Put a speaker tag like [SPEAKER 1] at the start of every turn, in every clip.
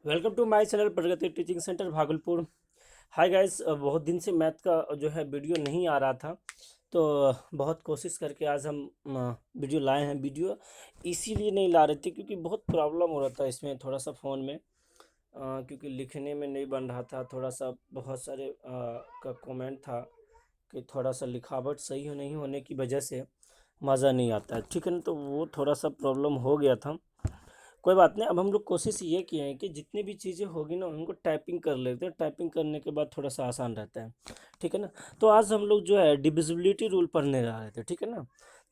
[SPEAKER 1] Welcome to my channel Pragati teaching centre Bhagalpur. Hi guys, बहुत दिन से मैथ का जो है वीडियो नहीं आ रहा था, तो बहुत कोशिश करके आज हम वीडियो लाए हैं। वीडियो इसीलिए नहीं ला रहे थे क्योंकि बहुत प्रॉब्लम हो रहा था इसमें थोड़ा सा फ़ोन में, क्योंकि लिखने में नहीं बन रहा था। थोड़ा सा बहुत सारे का कमेंट था कि थोड़ा सा लिखावट सही नहीं होने की वजह से मज़ा नहीं आता है, ठीक है ना। तो वो थोड़ा सा प्रॉब्लम हो गया था। कोई बात नहीं, अब हम लोग कोशिश ये किए हैं कि जितनी भी चीज़ें होगी ना उनको टाइपिंग कर लेते हैं। टाइपिंग करने के बाद थोड़ा सा आसान रहता है, ठीक है ना। तो आज हम लोग जो है डिविजिबिलिटी रूल पढ़ने जा रहे थे, ठीक है ना।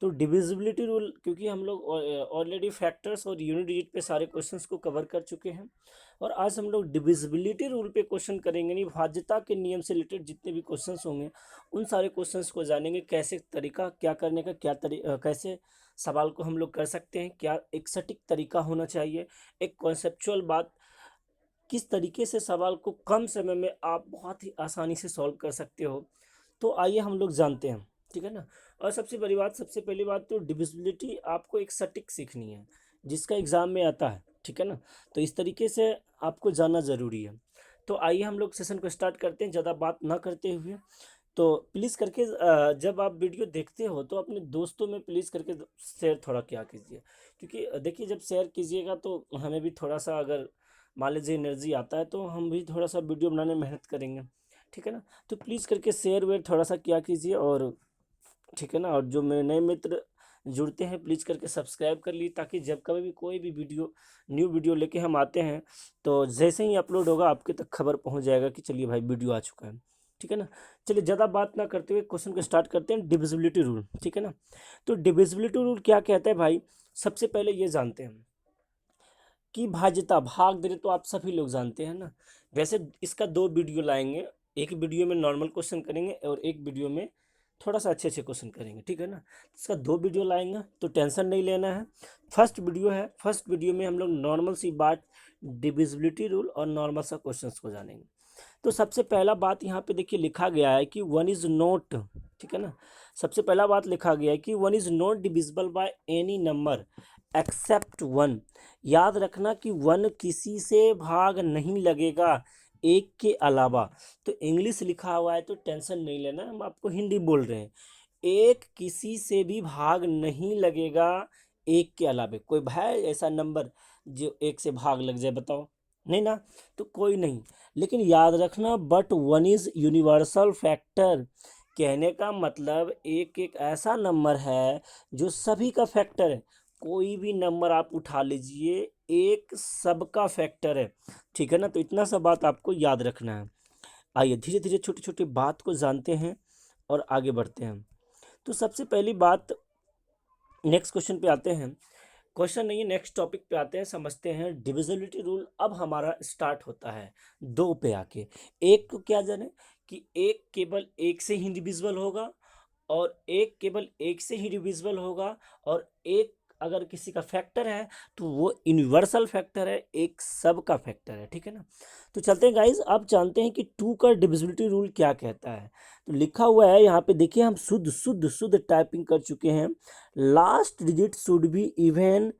[SPEAKER 1] तो डिविजिबिलिटी रूल, क्योंकि हम लोग ऑलरेडी फैक्टर्स और यूनिट डिजिट पे सारे क्वेश्चंस को कवर कर चुके हैं, और आज हम लोग डिविजिबिलिटी रूल पे क्वेश्चन करेंगे। नहीं, भाज्यता के नियम से रिलेटेड जितने भी क्वेश्चंस होंगे उन सारे क्वेश्चंस को जानेंगे। कैसे तरीका क्या करने का, कैसे सवाल को हम लोग कर सकते हैं, क्या एक सटीक तरीका होना चाहिए, एक कॉन्सेप्चुअल बात, किस तरीके से सवाल को कम समय में आप बहुत ही आसानी से सॉल्व कर सकते हो। तो आइए हम लोग जानते हैं, ठीक है ना। और सबसे बड़ी बात, सबसे पहली बात तो डिविजिबिलिटी आपको एक सटीक सीखनी है जिसका एग्ज़ाम में आता है, ठीक है ना। तो इस तरीके से आपको जानना ज़रूरी है। तो आइए हम लोग सेशन को स्टार्ट करते हैं ज़्यादा बात ना करते हुए। तो प्लीज़ करके जब आप वीडियो देखते हो तो अपने दोस्तों में प्लीज़ करके शेयर थोड़ा क्या कीजिए, क्योंकि देखिए जब शेयर कीजिएगा तो हमें भी थोड़ा सा, अगर मान लीजिए एनर्जी आता है तो हम भी थोड़ा सा वीडियो बनाने में मेहनत करेंगे, ठीक है ना। तो प्लीज़ करके शेयर वेयर थोड़ा सा क्या कीजिए, और ठीक है ना। और जो मेरे नए मित्र जुड़ते हैं प्लीज़ करके सब्सक्राइब कर लीजिए, ताकि जब कभी भी कोई भी वीडियो, न्यू वीडियो लेके हम आते हैं तो जैसे ही अपलोड होगा आपके तक खबर पहुंच जाएगा कि चलिए भाई वीडियो आ चुका है, ठीक है ना। चलिए ज़्यादा बात ना करते हुए क्वेश्चन को स्टार्ट करते हैं। डिविजिबिलिटी रूल, ठीक है ना। तो डिविजिबिलिटी रूल क्या कहता है भाई, सबसे पहले ये जानते हैं कि भाज्यता, भाग दे रहे तो आप सभी लोग जानते हैं ना। वैसे इसका दो वीडियो लाएंगे, एक वीडियो में नॉर्मल क्वेश्चन करेंगे और एक वीडियो में थोड़ा सा अच्छे अच्छे क्वेश्चन करेंगे, ठीक है ना। इसका दो वीडियो लाएंगे तो टेंशन नहीं लेना है। फर्स्ट वीडियो है, फर्स्ट वीडियो में हम लोग नॉर्मल सी बात, डिविजिबिलिटी रूल और नॉर्मल सा क्वेश्चन को जानेंगे। तो सबसे पहला बात यहाँ पे देखिए लिखा गया है कि वन इज नॉट, ठीक है ना। सबसे पहला बात लिखा गया है कि one is not divisible by any number except one. याद रखना कि वन किसी से भाग नहीं लगेगा एक के अलावा। तो इंग्लिश लिखा हुआ है तो टेंशन नहीं लेना, हम आपको हिंदी बोल रहे हैं। एक किसी से भी भाग नहीं लगेगा एक के अलावा। कोई भाई ऐसा नंबर जो एक से भाग लग जाए, बताओ? नहीं ना, तो कोई नहीं। लेकिन याद रखना, but one is universal factor. कहने का मतलब एक एक ऐसा नंबर है जो सभी का फैक्टर है। कोई भी नंबर आप उठा लीजिए, एक सबका फैक्टर है, ठीक है ना। तो इतना सा बात आपको याद रखना है। आइए धीरे धीरे छोटी छोटी बात को जानते हैं और आगे बढ़ते हैं। तो सबसे पहली बात, नेक्स्ट क्वेश्चन पे आते हैं। क्वेश्चन नहीं है, नेक्स्ट टॉपिक पे आते हैं, समझते हैं डिविजिबिलिटी रूल। अब हमारा स्टार्ट होता है दो पे आके। एक को क्या जाने कि एक केवल एक से ही डिविजिबल होगा, और एक केवल एक से ही डिविजिबल होगा, और एक अगर किसी का फैक्टर है तो वो यूनिवर्सल फैक्टर है, एक सब का फैक्टर है, ठीक है ना। तो चलते हैं गाइज, अब जानते हैं कि टू का डिविजिबिलिटी रूल क्या कहता है। तो लिखा हुआ है यहाँ पे देखिए, हम शुद्ध शुद्ध शुद्ध टाइपिंग कर चुके हैं। Last digit should be even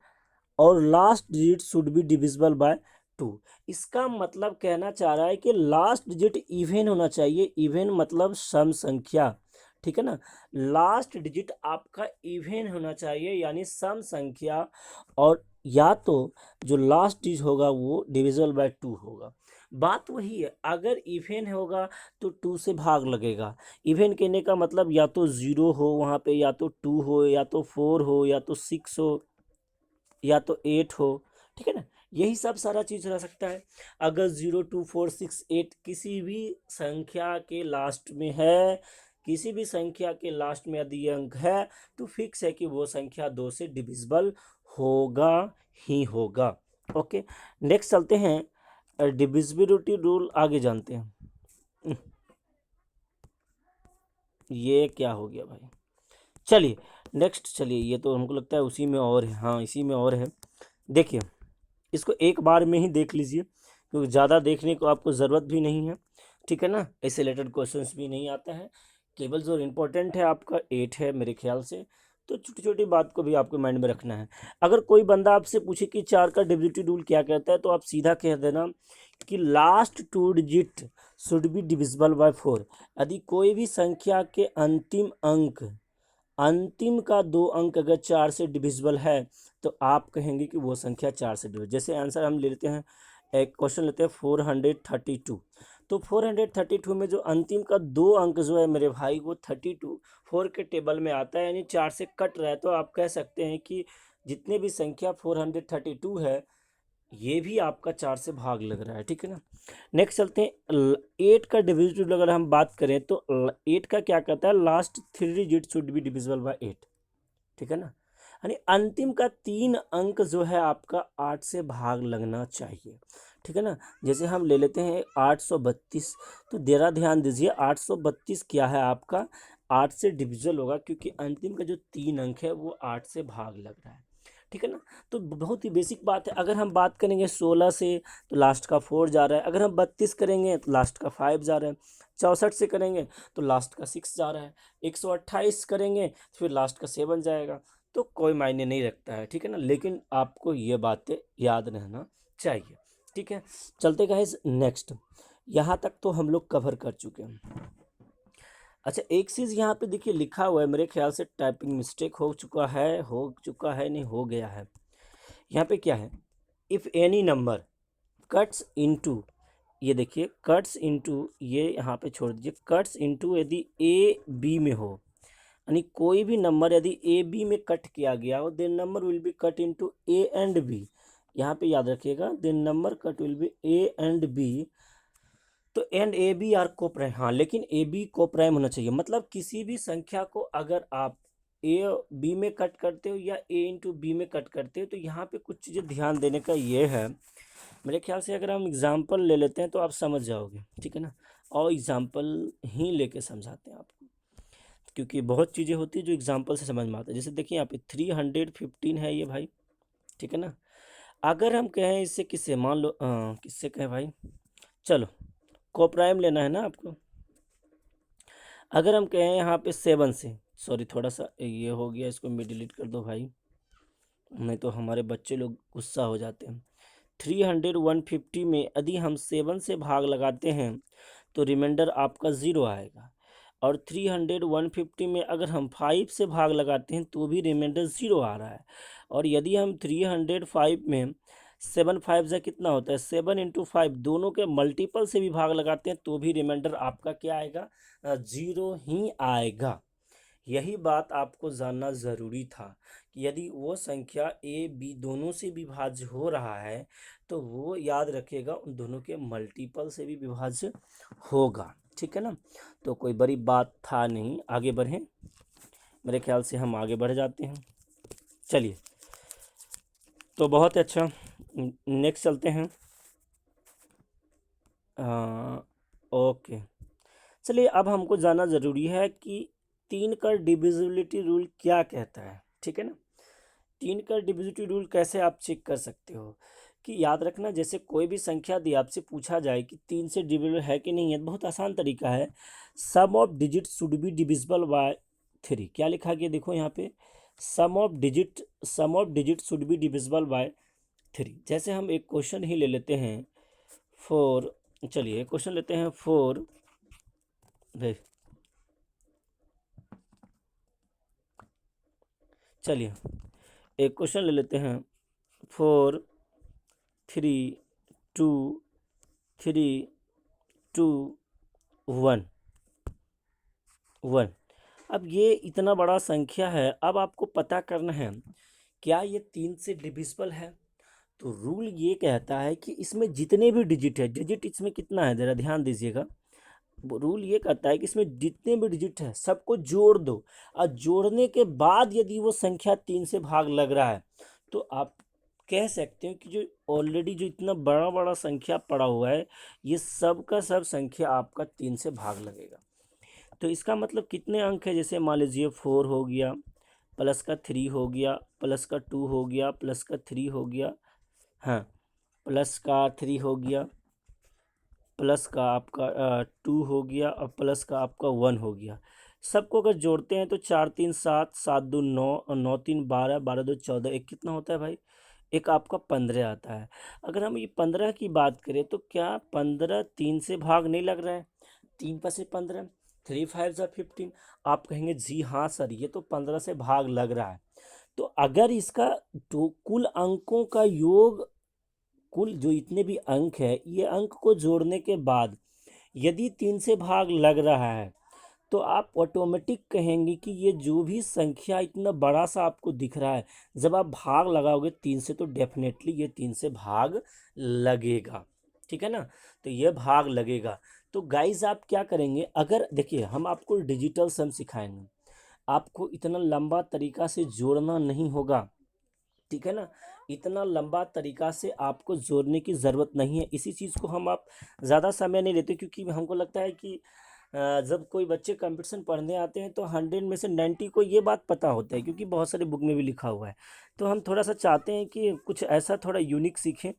[SPEAKER 1] और last digit should be divisible by two. इसका मतलब कहना चाह रहा है कि लास्ट डिजिट इवन होना चाहिए। इवन मतलब सम संख्या, ठीक है ना। लास्ट डिजिट आपका इवन होना चाहिए यानी सम संख्या, और या तो जो लास्ट डिजिट होगा वो डिविजिबल बाय टू होगा। बात वही है, अगर इवन होगा तो टू से भाग लगेगा। इवन कहने का मतलब या तो जीरो हो वहाँ पे, या तो टू हो, या तो फोर हो, या तो सिक्स हो, या तो एट हो, ठीक है ना। यही सब सारा चीज़ रह सकता है। अगर zero two four six eight किसी भी संख्या के लास्ट में है, किसी भी संख्या के लास्ट में यदि ये अंक है तो फिक्स है कि वो संख्या दो से डिविजिबल होगा ही होगा। ओके, नेक्स्ट चलते हैं, डिविजिबिलिटी रूल आगे जानते हैं। ये क्या हो गया भाई, चलिए नेक्स्ट। चलिए ये तो हमको लगता है उसी में और है, हाँ इसी में और है। देखिए इसको एक बार में ही देख लीजिए, क्योंकि ज़्यादा देखने को आपको ज़रूरत भी नहीं है, ठीक है ना। ऐसे रिलेटेड क्वेश्चंस भी नहीं आता है। केवल जो इम्पोर्टेंट है आपका एट है मेरे ख्याल से। तो छोटी छोटी बात को भी आपको माइंड में रखना है। अगर कोई बंदा आपसे पूछे कि 4 का डिविजिबिलिटी रूल क्या कहता है, तो आप सीधा कह देना कि last 2 digit should be divisible bye 4। यदि कोई भी संख्या के अंतिम का 2 अंक अगर 4 से डिविजिबल है, तो आप कहेंगे कि वो संख्या 4 से डिविजिबल। जैसे आंसर हम ले लेते हैं, एक क्वेश्चन लेते हैं 432। तो 432 में जो अंतिम का 2 अंक जो है मेरे भाई, वो 32 4 के टेबल में आता है, यानी 4 से कट रहा है। तो आप कह सकते हैं कि जितने भी संख्या 432 है, ये भी आपका 4 से भाग लग रहा है, ठीक है ना। नेक्स्ट चलते हैं 8 का डिविजिबल। अगर हम बात करें तो 8 का क्या कहता है, last 3 digit should be divisible bye 8, ठीक है ना। यानी अंतिम का 3 अंक जो है आपका 8 से भाग लगना चाहिए, ठीक है ना। जैसे हम ले लेते हैं 832, तो जरा ध्यान दीजिए 832 क्या है आपका, 8 से डिविजिबल होगा, क्योंकि अंतिम का जो 3 अंक है वो 8 से भाग लग रहा है, ठीक है ना। तो बहुत ही बेसिक बात है। अगर हम बात करेंगे 16 से, तो लास्ट का 4 जा रहा है। अगर हम 32 करेंगे तो लास्ट का 5 जा रहा है। 64 से करेंगे तो लास्ट का 6 जा रहा है। 128 करेंगे तो फिर लास्ट का 7 जाएगा। तो कोई मायने नहीं रखता है, ठीक है ना, लेकिन आपको ये बातें याद रहना चाहिए, ठीक है। चलते गाइस नेक्स्ट। यहाँ तक तो हम लोग कवर कर चुके हैं। अच्छा, एक चीज़ यहाँ पे देखिए लिखा हुआ है, मेरे ख्याल से टाइपिंग मिस्टेक हो चुका है नहीं, हो गया है। यहाँ पे क्या है, if any number cuts into, ये देखिए कट्स इनटू, ये यहाँ पे छोड़ दीजिए, कट्स इनटू यदि ए बी में हो, यानी कोई भी नंबर यदि ए बी में कट किया गया हो, then number will be cut into A and B. यहाँ पे याद रखिएगा, then number cut will be A and B. तो and A B are coprime, हाँ, लेकिन ए बी को प्राइम होना चाहिए। मतलब किसी भी संख्या को अगर आप ए बी में कट करते हो या ए इंटू बी में कट करते हो, तो यहाँ पे कुछ चीज़ें ध्यान देने का ये है, मेरे ख्याल से अगर हम एग्जाम्पल ले लेते हैं तो आप समझ जाओगे, ठीक है ना। और एग्जाम्पल ही लेके समझाते हैं आपको, क्योंकि बहुत चीज़ें होती है जो एग्जाम्पल से समझ में आता है। जैसे देखिए यहाँ पे 315 है ये भाई, ठीक है ना। अगर हम कहें इससे किससे, मान लो किससे कहें भाई, चलो कोप्राइम लेना है ना आपको। अगर हम कहें यहाँ पे 7 से, सॉरी थोड़ा सा ये हो गया, इसको मैं डिलीट कर दो भाई, नहीं तो हमारे बच्चे लोग गुस्सा हो जाते हैं। 150 में यदि हम 7 से भाग लगाते हैं तो रिमाइंडर आपका 0 आएगा। और 150 में अगर हम 5 से भाग लगाते हैं तो भी रिमाइंडर 0 आ रहा है। और यदि हम 305 में 7 5 से कितना होता है, 7 इंटू 5, दोनों के मल्टीपल से भी भाग लगाते हैं तो भी रिमाइंडर आपका क्या आएगा, 0 ही आएगा। यही बात आपको जानना ज़रूरी था कि यदि वो संख्या ए बी दोनों से विभाज्य हो रहा है, तो वो याद रखेगा उन दोनों के मल्टीपल से भी विभाज्य होगा, ठीक है ना। तो कोई बड़ी बात था नहीं, आगे बढ़ें, मेरे ख्याल से हम आगे बढ़ जाते हैं। चलिए, तो बहुत अच्छा, नेक्स्ट चलते हैं। ओके, चलिए अब हमको जानना ज़रूरी है कि 3 का डिविजिबिलिटी रूल क्या कहता है, ठीक है ना। 3 का डिविजिबिलिटी रूल कैसे आप चेक कर सकते हो, कि याद रखना, जैसे कोई भी संख्या दी आपसे पूछा जाए कि 3 से डिविजिबल है कि नहीं है, बहुत आसान तरीका है, sum of digit should be divisible by 3। क्या लिखा गया देखो यहाँ पे, sum of digit should be divisible by 3। जैसे हम एक क्वेश्चन ही ले लेते हैं, 4, चलिए क्वेश्चन लेते हैं 4, चलिए एक क्वेश्चन ले लेते हैं, 4 3 2 3 2 1 1। अब ये इतना बड़ा संख्या है, अब आपको पता करना है क्या ये 3 से डिविजिबल है। तो रूल ये कहता है कि इसमें जितने भी डिजिट है, डिजिट इसमें कितना है ज़रा ध्यान दीजिएगा, रूल ये कहता है कि इसमें जितने भी डिजिट है सबको जोड़ दो, और जोड़ने के बाद यदि वो संख्या 3 से भाग लग रहा है, तो आप कह सकते हो कि जो ऑलरेडी जो इतना बड़ा बड़ा संख्या पड़ा हुआ है, ये सब का सब संख्या आपका 3 से भाग लगेगा। तो इसका मतलब कितने अंक है, जैसे मान लीजिए 4 हो गया, प्लस का 3 हो गया, प्लस का 2 हो गया, प्लस का 3 हो गया, हाँ, प्लस का 3 हो गया, प्लस का आपका 2 हो गया, और प्लस का आपका 1 हो गया। सबको अगर जोड़ते हैं तो 4 3 7, 7 2 9 और 9 3 12, 12 2 14, एक कितना होता है भाई, एक आपका 15 आता है। अगर हम ये 15 की बात करें तो क्या 15 3 से भाग नहीं लग रहा है, 3 × 5 = 15, 3 5 = 15। आप कहेंगे जी हाँ सर ये तो 15 से भाग लग रहा है। तो अगर इसका तो कुल अंकों का योग, कुल जो इतने भी अंक है ये अंक को जोड़ने के बाद यदि 3 से भाग लग रहा है तो आप ऑटोमेटिक कहेंगे कि ये जो भी संख्या इतना बड़ा सा आपको दिख रहा है, जब आप भाग लगाओगे 3 से तो डेफिनेटली ये 3 से भाग लगेगा। ठीक है ना, तो ये भाग लगेगा। तो गाइज आप क्या करेंगे, अगर देखिए हम आपको डिजिटल सम सिखाएंगे, आपको इतना लंबा तरीका से जोड़ना नहीं होगा। ठीक है ना, इतना लंबा तरीका से आपको जोड़ने की ज़रूरत नहीं है। इसी चीज़ को हम आप ज़्यादा समय नहीं लेते, क्योंकि हमको लगता है कि जब कोई बच्चे कंपटीशन पढ़ने आते हैं तो 100 में से 90 को ये बात पता होता है, क्योंकि बहुत सारे बुक में भी लिखा हुआ है। तो हम थोड़ा सा चाहते हैं कि कुछ ऐसा थोड़ा यूनिक सीखें।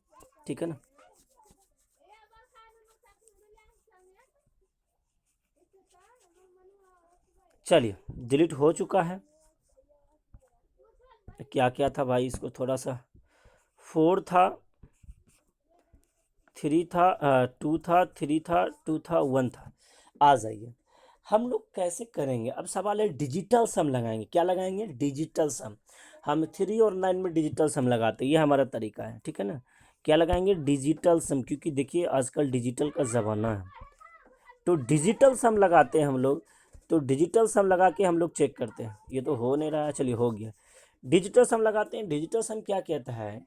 [SPEAKER 1] ठीक है ना, चलिए डिलीट हो चुका है। क्या क्या था भाई, इसको थोड़ा सा, 4 था, 3 था, 2 था, 3 था, 2 था, 1 था। आ जाइए, हम लोग कैसे करेंगे, अब सवाल है डिजिटल सम लगाएंगे। क्या लगाएंगे, डिजिटल सम। हम 3 और 9 में डिजिटल सम लगाते हैं, ये हमारा तरीका है। ठीक है ना, क्या लगाएंगे, डिजिटल सम, क्योंकि देखिए आजकल डिजिटल का ज़माना है। तो डिजिटल सम लगाते हैं हम लोग। तो डिजिटल सम लगा के हम लोग चेक करते हैं। ये तो हो नहीं रहा है, चलिए हो गया। डिजिटल सम लगाते हैं। डिजिटल सम क्या कहता है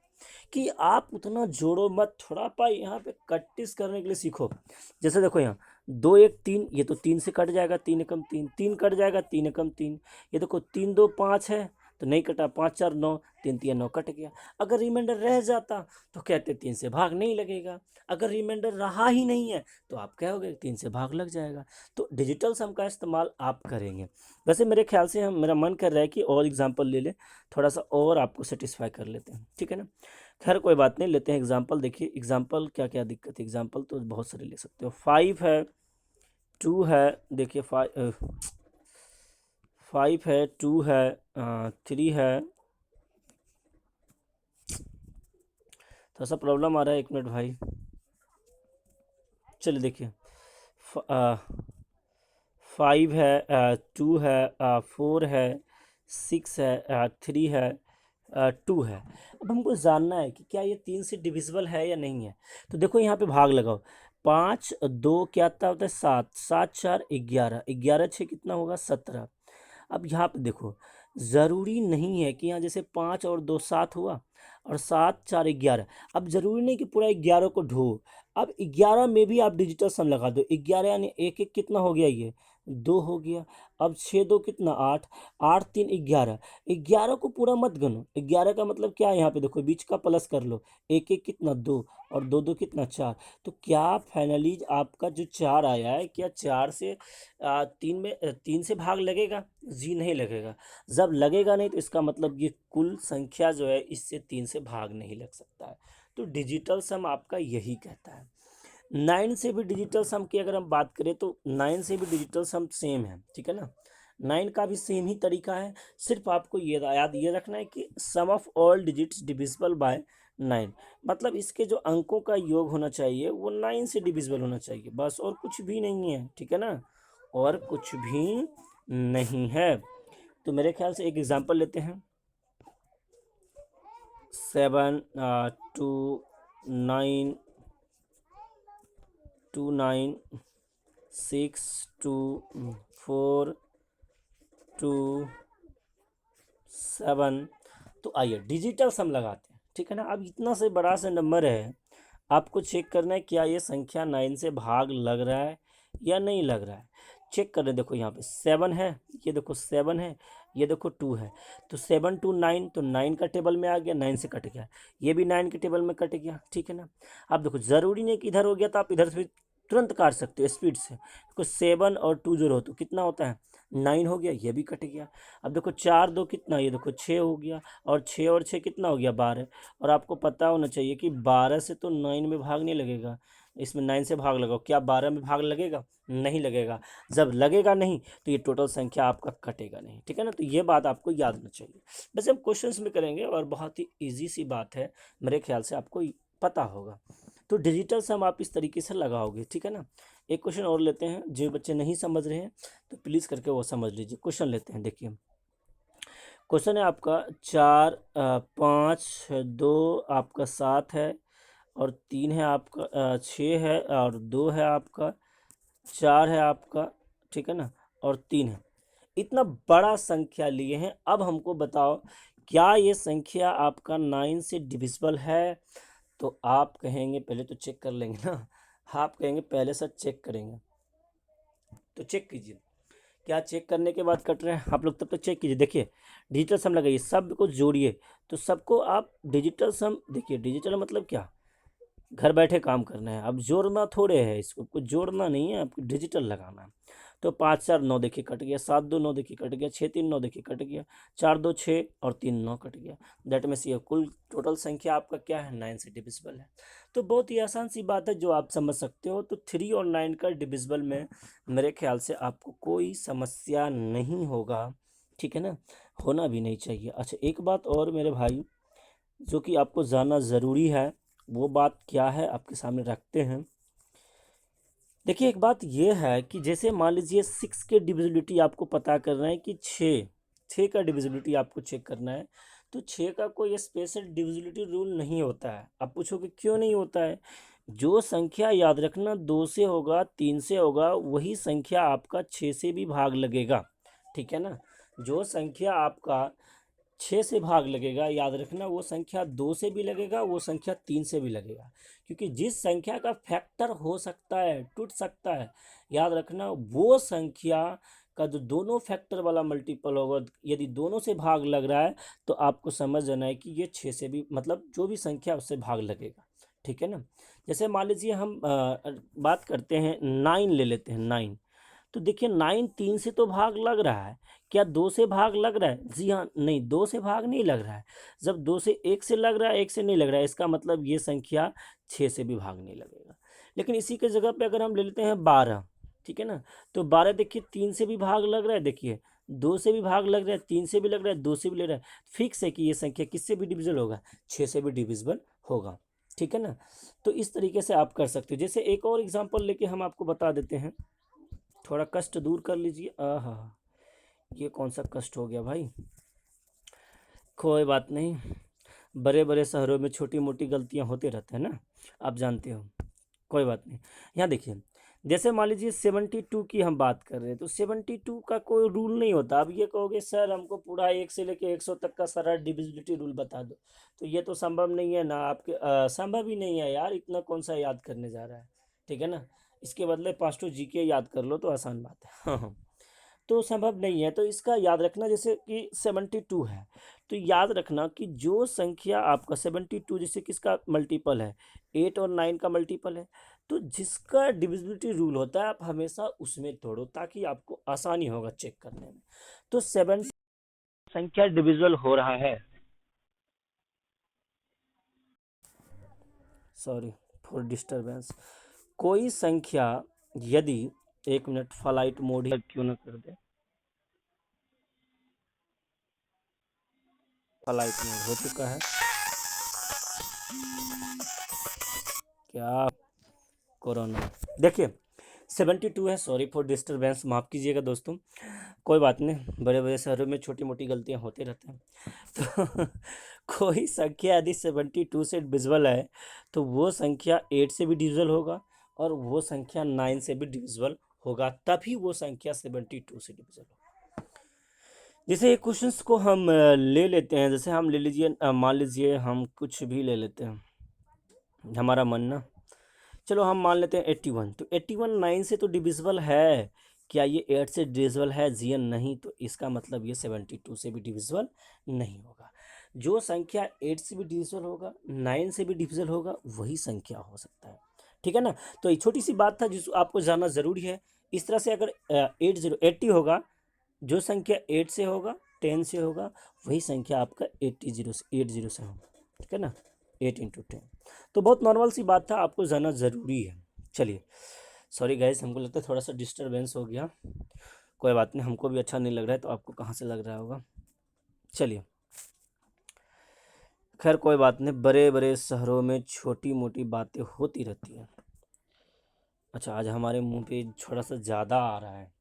[SPEAKER 1] कि आप उतना जोड़ो मत, थोड़ा पा यहाँ पे कट्टिस करने के लिए सीखो। जैसे देखो यहाँ 2 1 3, ये तो 3 से कट जाएगा, 3 × 3, 3 कट जाएगा, 3 × 3। ये देखो 3 2 5 है तो नहीं कटा, 5 4 9, 3 3 9 कट गया। अगर रिमाइंडर रह जाता तो कहते 3 से भाग नहीं लगेगा। अगर रिमाइंडर रहा ही नहीं है तो आप कहोगे 3 से भाग लग जाएगा। तो डिजिटल सम का इस्तेमाल आप करेंगे। वैसे मेरे ख्याल से हम, मेरा मन कर रहा है कि और एग्जांपल ले लें, थोड़ा सा और आपको सेटिस्फाई कर लेते हैं। ठीक है ना, खैर कोई बात नहीं, लेते हैं एग्जांपल। देखिए एग्जांपल क्या क्या दिक्कत है, एग्जांपल तो बहुत सारे ले सकते हो। 5 है, 2 है, देखिए 5 है, 2 है, 3 है। थोड़ा सा प्रॉब्लम आ रहा है, 1 मिनट भाई। चलिए देखिए, 5 है, 2 है, 4 है, 6 है, 3 है, 2 है। अब हमको जानना है कि क्या ये 3 से डिविजिबल है या नहीं है। तो देखो यहाँ पे भाग लगाओ, 5 2 क्या होता है 7, 7 4 11, 11 6 कितना होगा 17। अब यहाँ पे देखो, ज़रूरी नहीं है कि यहाँ जैसे 5 और 2 7 हुआ, और 7 4 11। अब ज़रूरी नहीं कि पूरा 11 को ढो। अब 11 में भी आप डिजिटल सम लगा दो। 11 यानी 1 1 कितना हो गया, ये 2 हो गया। अब 6 2 कितना 8, 8 3 11। 11 को पूरा मत गनो, 11 का मतलब क्या है, यहाँ पे देखो बीच का प्लस कर लो। 1 1 कितना 2, और 2 2 कितना 4। तो क्या फाइनली आपका जो 4 आया है, क्या 4 से 3 से भाग लगेगा, जी नहीं लगेगा। जब लगेगा नहीं तो इसका मतलब ये कुल संख्या जो है इससे 3 से भाग नहीं लग सकता है। तो डिजिटल सम आपका यही कहता है। 9 से भी डिजिटल सम की अगर हम बात करें तो 9 से भी डिजिटल सम सेम है। ठीक है ना, 9 का भी सेम ही तरीका है। सिर्फ आपको ये याद ये रखना है कि sum of all digits divisible by 9, मतलब इसके जो अंकों का योग होना चाहिए वो 9 से डिविजिबल होना चाहिए, बस, और कुछ भी नहीं है। ठीक है ना, और कुछ भी नहीं है। तो मेरे ख्याल से एक एग्जांपल लेते हैं। 7 2 9 2 9 6 2 4 2 7। तो आइए डिजिटल सम लगाते हैं। ठीक है ना, अब इतना से बड़ा सा नंबर है, आपको चेक करना है क्या ये संख्या 9 से भाग लग रहा है या नहीं लग रहा है। चेक कर रहे, देखो यहाँ पे 7 है, ये देखो 7 है, ये देखो 2 है। तो 7 2 9, तो 9 का टेबल में आ गया, 9 से कट गया। ये भी 9 के टेबल में कट गया। ठीक है ना, अब देखो ज़रूरी नहीं कि इधर हो गया तो आप इधर से तुरंत काट सकते हो स्पीड से। देखो 7 और 2 जोड़ो तो कितना होता है 9 हो गया, ये भी कट गया। अब देखो 4 2 कितना, ये देखो 6 हो गया, और 6 और 6 कितना हो गया 12। और आपको पता होना चाहिए कि 12 से तो 9 में भाग नहीं लगेगा, इसमें 9 से भाग लगाओ, क्या 12 में भाग लगेगा? नहीं लगेगा। जब लगेगा नहीं तो ये टोटल संख्या आपका कटेगा नहीं, ठीक है ना। तो ये बात आपको याद होना चाहिए। वैसे हम क्वेश्चंस में करेंगे और बहुत ही ईजी सी बात है, मेरे ख्याल से आपको पता होगा। तो डिजिटल सम आप इस तरीके से लगाओगे, ठीक है ना। एक क्वेश्चन और लेते हैं, जो बच्चे नहीं समझ रहे हैं तो प्लीज़ करके वो समझ लीजिए। क्वेश्चन लेते हैं, देखिए क्वेश्चन है आपका 4 5 2 आपका 7 है, और 3 है आपका, 6 है, और 2 है आपका, 4 है आपका, ठीक है ना, और 3 है। इतना बड़ा संख्या लिए हैं। अब हमको बताओ क्या ये संख्या आपका 9 से डिविजिबल है? तो आप कहेंगे पहले तो चेक कर लेंगे ना, आप कहेंगे पहले सर चेक करेंगे। तो चेक कीजिए, क्या चेक करने के बाद कट रहे हैं आप लोग, तब तक चेक कीजिए। देखिए डिजिटल सम लगाइए, सब को जोड़िए। तो सबको आप डिजिटल सम, देखिए डिजिटल मतलब क्या, घर बैठे काम करना है। अब जोड़ना थोड़े है, इसको कुछ जोड़ना नहीं है, आपको डिजिटल लगाना है। तो 5 4 9 देखिए कट गया, 7 2 9 देखिए कट गया, 6 3 9 देखिए कट गया, 4 2 6 और 3 9 कट गया। दैट मीन्स ये कुल टोटल संख्या आपका क्या है, 9 से डिविजिबल है। तो बहुत ही आसान सी बात है जो आप समझ सकते हो। तो 3 और 9 का डिविजिबल में मेरे ख्याल से आपको कोई समस्या नहीं होगा, ठीक है ना, होना भी नहीं चाहिए। अच्छा एक बात और मेरे भाई, जो कि आपको जानना ज़रूरी है, वो बात क्या है आपके सामने रखते हैं। देखिए एक बात ये है कि जैसे मान लीजिए 6 के डिविजिबिलिटी आपको पता करना है कि 6 का डिविजिबिलिटी आपको चेक करना है। तो 6 का कोई स्पेशल डिविजिबिलिटी रूल नहीं होता है। आप पूछोगे क्यों नहीं होता है? जो संख्या याद रखना 2 से होगा, 3 से होगा, वही संख्या आपका 6 से भी भाग लगेगा, ठीक है ना। जो संख्या आपका 6 से भाग लगेगा, याद रखना वो संख्या 2 से भी लगेगा, वो संख्या 3 से भी लगेगा। क्योंकि जिस संख्या का फैक्टर हो सकता है, टूट सकता है, याद रखना वो संख्या का जो दोनों फैक्टर वाला मल्टीपल होगा, यदि दोनों से भाग लग रहा है तो आपको समझ जाना है कि ये 6 से भी, मतलब जो भी संख्या उससे भाग लगेगा, ठीक है ना। जैसे मान लीजिए हम बात करते हैं 9 ले लेते हैं, 9। तो देखिए 9 3 से तो भाग लग रहा है, क्या 2 से भाग लग रहा है? जी हाँ, नहीं, 2 से भाग नहीं लग रहा है। जब 2 से 1 से लग रहा है, 1 से नहीं लग रहा है, इसका मतलब ये संख्या 6 से भी भाग नहीं लगेगा। लेकिन इसी के जगह पे अगर हम ले लेते हैं 12, ठीक है ना। तो 12 देखिए 3 से भी भाग लग रहा है, देखिए 2 से भी भाग लग रहा है, 3 से भी लग रहा है, 2 से भी लग रहा है। फिक्स है कि ये संख्या किससे भी डिविजिबल होगा, 6 से भी डिविजिबल होगा, ठीक है ना। तो इस तरीके से आप कर सकते हो। जैसे एक और एग्जांपल लेके हम आपको बता देते हैं, थोड़ा कष्ट दूर कर लीजिए। आहा, ये कौन सा कष्ट हो गया भाई, कोई बात नहीं। बड़े बड़े शहरों में छोटी मोटी गलतियां होते रहते हैं ना, आप जानते हो, कोई बात नहीं। यहाँ देखिए, जैसे मान लीजिए 72 की हम बात कर रहे हैं, तो 72 का कोई रूल नहीं होता। अब ये कहोगे सर हमको पूरा 1 से लेके 100 तक का सारा डिविजिबिलिटी रूल बता दो, तो ये तो संभव नहीं है ना आपके, संभव ही नहीं है यार, इतना कौन सा याद करने जा रहा है, ठीक है ना। इसके बदले पास्टो जीके याद कर लो तो आसान बात है। हाँ हाँ, तो संभव नहीं है। तो इसका याद रखना, जैसे कि 72 है, तो याद रखना कि जो संख्या आपका 72 जैसे किसका मल्टीपल है, 8 और 9 का मल्टीपल है, तो जिसका डिविजिबिलिटी रूल होता है आप हमेशा उसमें तोड़ो, ताकि आपको आसानी होगा चेक करने में। तो 7 संख्या डिविजिबल हो रहा है, सॉरी फॉर डिस्टरबेंस, कोई संख्या यदि, एक मिनट फ्लाइट मोड ही क्यों ना कर दे, फ्लाइट मोड हो चुका है क्या, कोरोना, देखिए 72 है। सॉरी फॉर डिस्टरबेंस, माफ़ कीजिएगा दोस्तों, कोई बात नहीं, बड़े बड़े शहरों में छोटी मोटी गलतियां होते रहते हैं। तो कोई संख्या यदि 72 से डिविजिबल है, तो वो संख्या 8 से भी डिविजिबल होगा, और वो संख्या 9 से भी डिविजिबल होगा, तभी वो संख्या 72 से डिविजिबल होगा। जैसे ये क्वेश्चंस को हम ले लेते हैं, जैसे हम ले लीजिए, मान लीजिए हम कुछ भी ले लेते हैं, हमारा मन ना, चलो हम मान लेते हैं 81। तो 81 9 से तो डिविजिबल है, क्या ये 8 से डिविजिबल है? जी या नहीं, तो इसका मतलब ये 72 से भी डिविजिबल नहीं होगा। जो संख्या 8 से भी डिविजिबल होगा, 9 से भी डिविजिबल होगा, वही संख्या हो सकता है, ठीक है ना। तो ये छोटी सी बात था जिसको आपको जानना ज़रूरी है। इस तरह से अगर 80 होगा, जो संख्या 8 से होगा, 10 से होगा, वही संख्या आपका 80 से होगा, ठीक है ना, 8 × 10। तो बहुत नॉर्मल सी बात था, आपको जानना ज़रूरी है। चलिए, सॉरी गाइस, हमको लगता है थोड़ा सा डिस्टर्बेंस हो गया, कोई बात नहीं, हमको भी अच्छा नहीं लग रहा है, तो आपको कहाँ से लग रहा होगा। चलिए, खैर कोई बात नहीं, बड़े बड़े शहरों में छोटी मोटी बातें होती रहती हैं। अच्छा, आज हमारे मुंह पे थोड़ा सा ज़्यादा आ रहा है।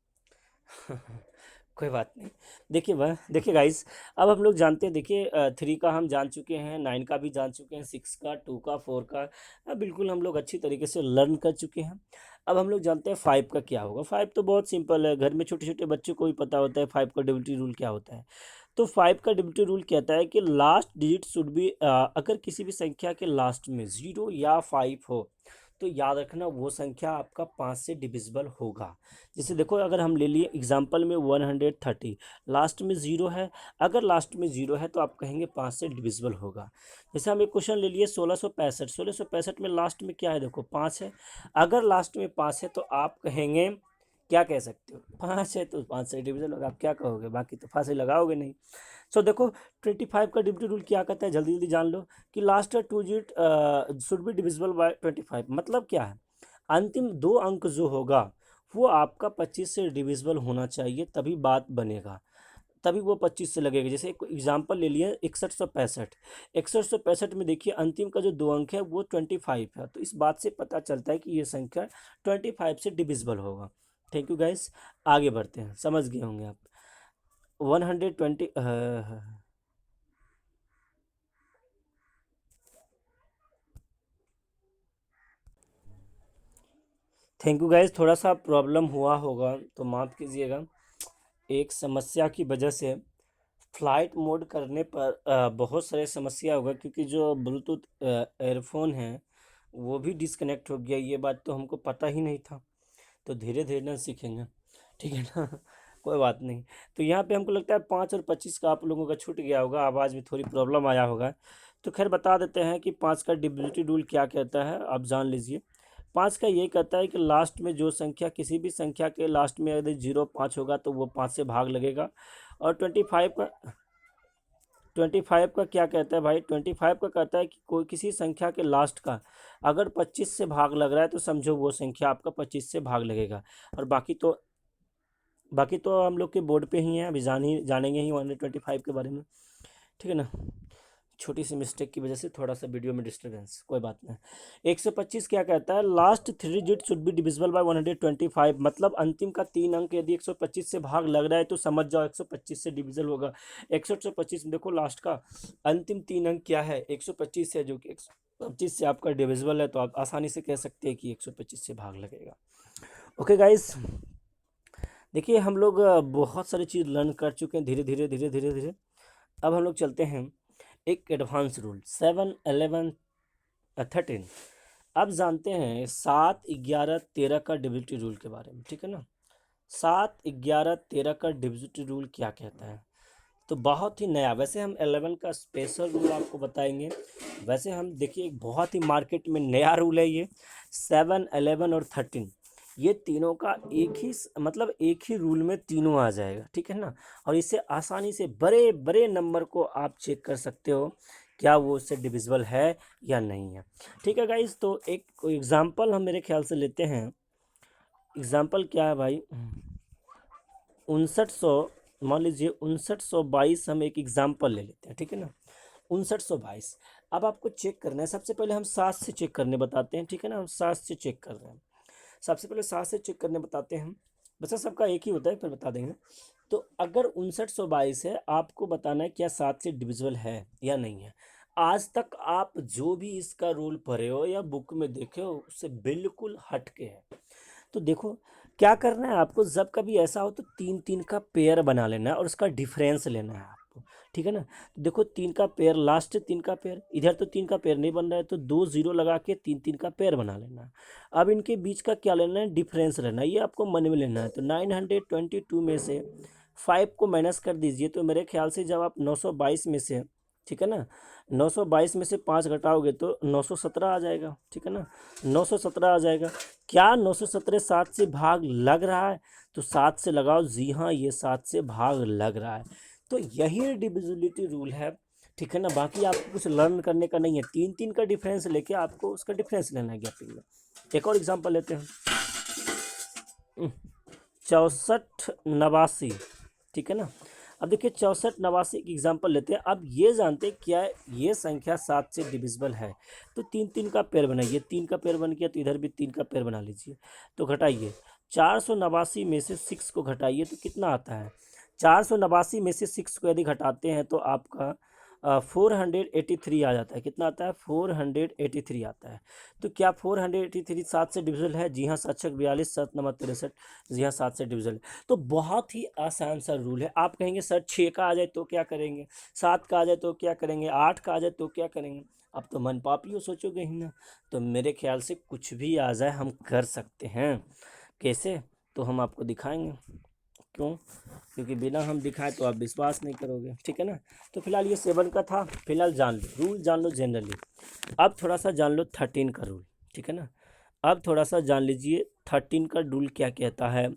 [SPEAKER 1] कोई बात नहीं। देखिए वह देखिए गाइस, अब हम लोग जानते हैं, देखिए 3 का हम जान चुके हैं, 9 का भी जान चुके हैं, 6 का, 2 का, 4 का, बिल्कुल हम लोग अच्छी तरीके से लर्न कर चुके हैं। अब हम लोग जानते हैं 5 का क्या होगा। 5 तो बहुत सिंपल है, घर में छोटे छोटे बच्चों को भी पता होता है 5 का डिविजिबिलिटी रूल क्या होता है। तो 5 का डिविजिबिलिटी रूल कहता है कि लास्ट डिजिट शुड बी, अगर किसी भी संख्या के लास्ट में 0 या 5 हो, तो याद रखना वो संख्या आपका 5 से डिविजिबल होगा। जैसे देखो, अगर हम ले लिए एग्जांपल में 130, लास्ट में 0 है, अगर लास्ट में 0 है तो आप कहेंगे 5 से डिविजिबल होगा। जैसे हम एक क्वेश्चन ले लिए 1665 में लास्ट में क्या है, देखो 5 है, अगर लास्ट में 5 है तो आप कहेंगे, क्या कह सकते हो, 5 है तो 5 से डिविजिबल होगा, आप क्या कहोगे, बाकी तो फांसी लगाओगे नहीं। सो देखो, 25 का डिविजिबिलिटी रूल क्या कहता है, जल्दी जल्दी जान लो कि last 2 digit should be divisible bye 25। मतलब क्या है, अंतिम 2 अंक जो होगा वो आपका 25 से डिविजिबल होना चाहिए, तभी बात बनेगा, तभी वो 25 से लगेगा। जैसे एक एग्जाम्पल ले लिए 6165, 6165 में देखिए अंतिम का जो 2 अंक है वो 25 है, तो इस बात से पता चलता है कि ये संख्या 25 से डिविजिबल होगा। थैंक यू गाइस, आगे बढ़ते हैं, समझ गए होंगे आप। 120, थैंक यू गाइज, थोड़ा सा प्रॉब्लम हुआ होगा तो माफ़ कीजिएगा। एक समस्या की वजह से फ्लाइट मोड करने पर बहुत सारे समस्या होगा, क्योंकि जो ब्लूटूथ एयरफोन है वो भी डिस्कनेक्ट हो गया, ये बात तो हमको पता ही नहीं था, तो धीरे धीरे ना सीखेंगे, ठीक है ना। कोई बात नहीं। तो यहाँ पे हमको लगता है 5 और 25 का आप लोगों का छूट गया होगा, आवाज़ में थोड़ी प्रॉब्लम आया होगा। तो खैर बता देते हैं कि 5 का डिविजिबिलिटी रूल क्या कहता है, आप जान लीजिए। 5 का ये कहता है कि लास्ट में जो संख्या, किसी भी संख्या के लास्ट में यदि 0 5 होगा तो वो 5 से भाग लगेगा। और 25 का क्या कहता है भाई, 25 का कहता है कि कोई किसी संख्या के लास्ट का अगर 25 से भाग लग रहा है तो समझो वो संख्या आपका 25 से भाग लगेगा। और बाकी तो हम लोग के बोर्ड पे ही हैं, अभी जानेंगे ही 125 के बारे में, ठीक है ना। छोटी सी मिस्टेक की वजह से थोड़ा सा वीडियो में डिस्टर्बेंस, कोई बात नहीं। 125 क्या कहता है, last 3 digit should be divisible bye 125। मतलब अंतिम का 3 अंक यदि 125 से भाग लग रहा है तो समझ जाओ 125 से डिविजिबल होगा। 125 में देखो लास्ट का अंतिम 3 अंक क्या है, 125 है, जो कि 125 से आपका डिविजिबल है, तो आप आसानी से कह सकते हैं कि 125 से भाग लगेगा। ओके गाइस, देखिए हम लोग बहुत सारी चीज़ लर्न कर चुके हैं, धीरे धीरे धीरे धीरे धीरे। अब हम लोग चलते हैं एक एडवांस रूल 7 11 13। अब जानते हैं 7 11 13 का डिविजिबिलिटी रूल के बारे में, ठीक है ना। 7 11 13 का डिविजिबिलिटी रूल क्या कहता है, तो बहुत ही नया, वैसे हम 11 का स्पेशल रूल आपको बताएंगे। वैसे हम देखिए एक बहुत ही मार्केट में नया रूल है ये, 7 11 और 13, ये तीनों का एक ही मतलब एक ही रूल में तीनों आ जाएगा, ठीक है ना। और इससे आसानी से बड़े बड़े नंबर को आप चेक कर सकते हो क्या वो उससे डिविजिबल है या नहीं है, ठीक है गाइस। तो एक एग्जांपल हम मेरे ख्याल से लेते हैं। एग्जांपल क्या है भाई, 5900, मान लीजिए 5922, हम एक एग्जांपल ले लेते हैं, ठीक है ना। 5922, अब आपको चेक करना है, सबसे पहले हम 7 से चेक करने बताते हैं, ठीक है ना। हम 7 से चेक कर रहे हैं, सबसे पहले 7 से चेक करने बताते हैं, वैसे सबका एक ही होता है, फिर बता देंगे। तो अगर 5922 है, आपको बताना है क्या 7 से डिविजिबल है या नहीं है। आज तक आप जो भी इसका रूल पढ़े हो या बुक में देखे हो उससे बिल्कुल हटके है। तो देखो क्या करना है आपको, जब कभी ऐसा हो तो 3 3 का पेयर बना लेना है और उसका डिफरेंस लेना है आपको, ठीक है ना। तो देखो 3 का पेयर, लास्ट 3 का पेयर, इधर तो 3 का पेयर नहीं बन रहा है तो 2 0 लगा के 3 3 का पेयर बना लेना है। अब इनके बीच का क्या लेना है, डिफरेंस लेना है, ये आपको मन में लेना है। तो 922 में से 5 को माइनस कर दीजिए, तो मेरे ख्याल से जब आप 922 में से ठीक है ना। 922 में से 5 घटाओगे तो 917 आ जाएगा, ठीक है ना, 917 आ जाएगा। क्या 917 7 से भाग लग रहा है? तो 7 से लगाओ, जी हाँ, ये 7 से भाग लग रहा है। तो यही डिविजिबिलिटी रूल है, ठीक है ना। बाकी आपको कुछ लर्न करने का नहीं है, 3 का डिफरेंस लेके आपको उसका डिफरेंस लेना है गैपिंग में। एक और एग्जांपल लेते हैं, 64 89, ठीक है ना। अब देखिए 64 89 की एग्जांपल लेते हैं। अब ये जानते हैं क्या ये संख्या 7 से डिविजिबल है, तो 3 का पेयर बनाइए, 3 का पेयर बन गया तो इधर भी 3 का पेयर बना लीजिए। तो घटाइए, 489 में से 6 को घटाइए तो कितना आता है? 489 में से 6 को यदि घटाते हैं तो आपका 483 आ जाता है। कितना आता है? 483 आता है। तो क्या 483 7 से डिविजल है? जी हाँ, 7 छक 42, 7 नंबर 63, जी हाँ 7 से डिविजल है। तो बहुत ही आसान सा रूल है। आप कहेंगे सर 6 का आ जाए तो क्या करेंगे, 7 का आ जाए तो क्या करेंगे, 8 का आ जाए तो क्या करेंगे? अब तो मन पापियो सोचोगे ही ना। तो मेरे ख्याल से कुछ भी आ जाए हम कर सकते हैं। कैसे? तो हम आपको दिखाएंगे। क्यों? क्योंकि बिना हम दिखाए तो आप विश्वास नहीं करोगे, ठीक है ना। तो फिलहाल ये 7 का था, फिलहाल जान लो रूल, जान लो जनरली। अब थोड़ा सा जान लो 13 का रूल, ठीक है ना। अब थोड़ा सा जान लीजिए 13 का रूल क्या कहता है।